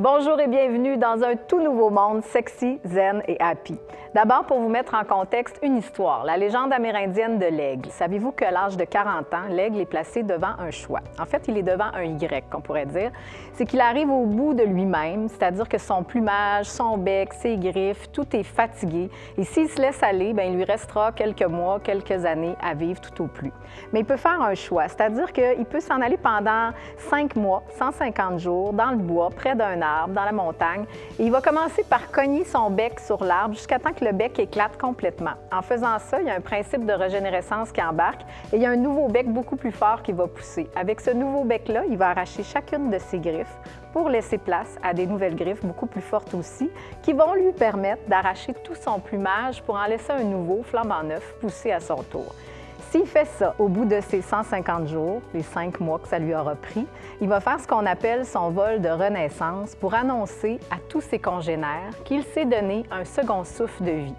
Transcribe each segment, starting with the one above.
Bonjour et bienvenue dans un tout nouveau monde sexy, zen et happy. D'abord, pour vous mettre en contexte, une histoire, la légende amérindienne de l'aigle. Savez-vous qu'à l'âge de 40 ans, l'aigle est placé devant un choix? En fait, il est devant un Y, qu'on pourrait dire. C'est qu'il arrive au bout de lui-même, c'est-à-dire que son plumage, son bec, ses griffes, tout est fatigué. Et s'il se laisse aller, bien, il lui restera quelques mois, quelques années à vivre tout au plus. Mais il peut faire un choix, c'est-à-dire qu'il peut s'en aller pendant 5 mois, 150 jours, dans le bois, près d'un arbre, dans la montagne, et il va commencer par cogner son bec sur l'arbre jusqu'à temps que le bec éclate complètement. En faisant ça, il y a un principe de régénérescence qui embarque et il y a un nouveau bec beaucoup plus fort qui va pousser. Avec ce nouveau bec-là, il va arracher chacune de ses griffes pour laisser place à des nouvelles griffes beaucoup plus fortes aussi, qui vont lui permettre d'arracher tout son plumage pour en laisser un nouveau, flambant neuf, pousser à son tour. S'il fait ça au bout de ses 150 jours, les 5 mois que ça lui aura pris, il va faire ce qu'on appelle son vol de renaissance pour annoncer à tous ses congénères qu'il s'est donné un second souffle de vie.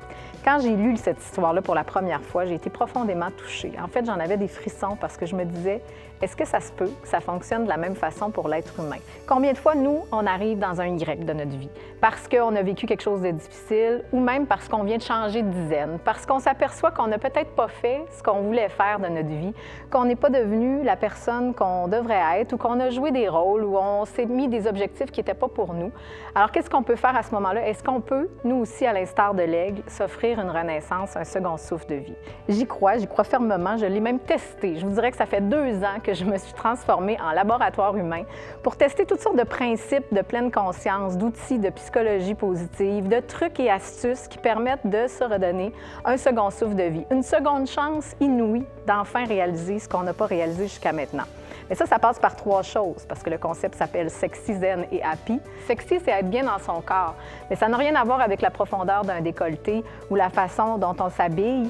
Quand j'ai lu cette histoire-là pour la première fois, j'ai été profondément touchée. En fait, j'en avais des frissons parce que je me disais, est-ce que ça se peut que ça fonctionne de la même façon pour l'être humain? Combien de fois, nous, on arrive dans un Y de notre vie? Parce qu'on a vécu quelque chose de difficile ou même parce qu'on vient de changer de dizaine, parce qu'on s'aperçoit qu'on n'a peut-être pas fait ce qu'on voulait faire de notre vie, qu'on n'est pas devenu la personne qu'on devrait être ou qu'on a joué des rôles ou on s'est mis des objectifs qui n'étaient pas pour nous. Alors, qu'est-ce qu'on peut faire à ce moment-là? Est-ce qu'on peut, nous aussi, à l'instar de l'aigle, s'offrir une renaissance, un second souffle de vie? J'y crois fermement, je l'ai même testé. Je vous dirais que ça fait 2 ans que je me suis transformée en laboratoire humain pour tester toutes sortes de principes de pleine conscience, d'outils de psychologie positive, de trucs et astuces qui permettent de se redonner un second souffle de vie, une seconde chance inouïe d'enfin réaliser ce qu'on n'a pas réalisé jusqu'à maintenant. Mais ça passe par 3 choses, parce que le concept s'appelle sexy, zen et happy. Sexy, c'est être bien dans son corps, mais ça n'a rien à voir avec la profondeur d'un décolleté ou la façon dont on s'habille.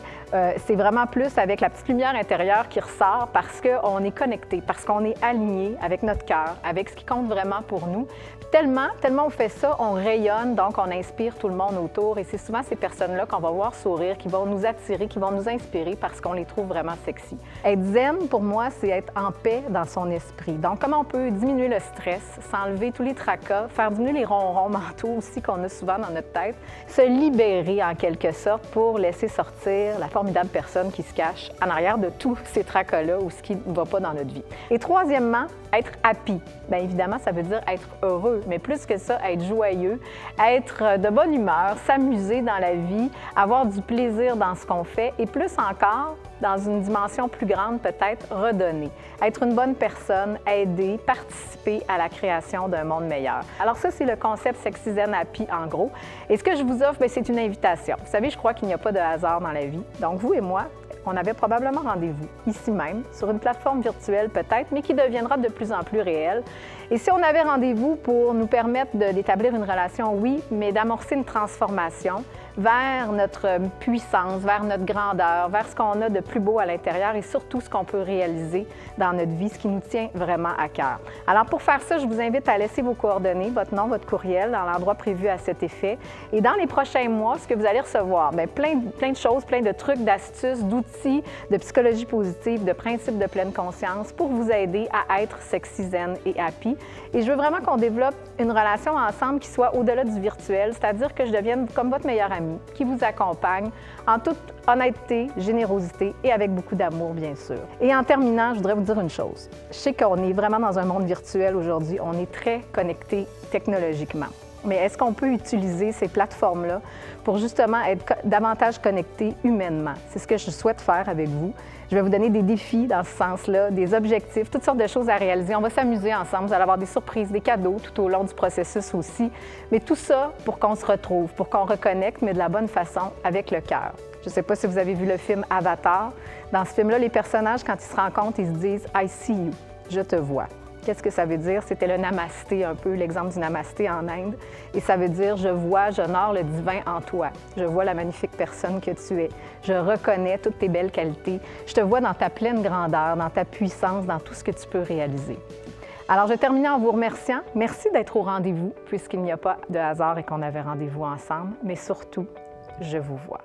C'est vraiment plus avec la petite lumière intérieure qui ressort parce qu'on est connecté, parce qu'on est aligné avec notre cœur, avec ce qui compte vraiment pour nous. Tellement on fait ça, on rayonne, donc on inspire tout le monde autour. Et c'est souvent ces personnes-là qu'on va voir sourire, qui vont nous attirer, qui vont nous inspirer parce qu'on les trouve vraiment sexy. Être zen, pour moi, c'est être en paix dans son esprit. Donc, comment on peut diminuer le stress, s'enlever tous les tracas, faire diminuer les ronrons mentaux aussi qu'on a souvent dans notre tête, se libérer en quelque sorte pour laisser sortir la formidable personne qui se cache en arrière de tous ces tracas-là ou ce qui ne va pas dans notre vie. Et troisièmement, être happy. Bien évidemment, ça veut dire être heureux, mais plus que ça, être joyeux, être de bonne humeur, s'amuser dans la vie, avoir du plaisir dans ce qu'on fait et plus encore, dans une dimension plus grande, peut-être redonner. Être une bonne personne, aider, participer à la création d'un monde meilleur. Alors ça, c'est le concept Sexy Zen Happy en gros. Et ce que je vous offre, c'est une invitation. Vous savez, je crois qu'il n'y a pas de hasard dans la vie. Donc vous et moi, on avait probablement rendez-vous ici même, sur une plateforme virtuelle peut-être, mais qui deviendra de plus en plus réelle. Et si on avait rendez-vous pour nous permettre d'établir une relation, oui, mais d'amorcer une transformation vers notre puissance, vers notre grandeur, vers ce qu'on a de plus beau à l'intérieur et surtout ce qu'on peut réaliser dans notre vie, ce qui nous tient vraiment à cœur. Alors pour faire ça, je vous invite à laisser vos coordonnées, votre nom, votre courriel dans l'endroit prévu à cet effet. Et dans les prochains mois, ce que vous allez recevoir, bien, plein de choses, plein de trucs, d'astuces, d'outils, de psychologie positive, de principes de pleine conscience pour vous aider à être sexy, zen et happy. Et je veux vraiment qu'on développe une relation ensemble qui soit au-delà du virtuel, c'est-à-dire que je devienne comme votre meilleur ami, qui vous accompagne en toute honnêteté, générosité et avec beaucoup d'amour, bien sûr. Et en terminant, je voudrais vous dire une chose. Je sais qu'on est vraiment dans un monde virtuel aujourd'hui, on est très connecté technologiquement. Mais est-ce qu'on peut utiliser ces plateformes-là pour justement être davantage connectés humainement? C'est ce que je souhaite faire avec vous. Je vais vous donner des défis dans ce sens-là, des objectifs, toutes sortes de choses à réaliser. On va s'amuser ensemble, vous allez avoir des surprises, des cadeaux tout au long du processus aussi. Mais tout ça pour qu'on se retrouve, pour qu'on reconnecte, mais de la bonne façon, avec le cœur. Je ne sais pas si vous avez vu le film Avatar. Dans ce film-là, les personnages, quand ils se rencontrent, ils se disent « I see you », je te vois. Qu'est-ce que ça veut dire? C'était le namasté un peu, l'exemple du namasté en Inde. Et ça veut dire « je vois, j'honore le divin en toi. Je vois la magnifique personne que tu es. Je reconnais toutes tes belles qualités. Je te vois dans ta pleine grandeur, dans ta puissance, dans tout ce que tu peux réaliser. » Alors, je termine en vous remerciant. Merci d'être au rendez-vous, puisqu'il n'y a pas de hasard et qu'on avait rendez-vous ensemble. Mais surtout, je vous vois.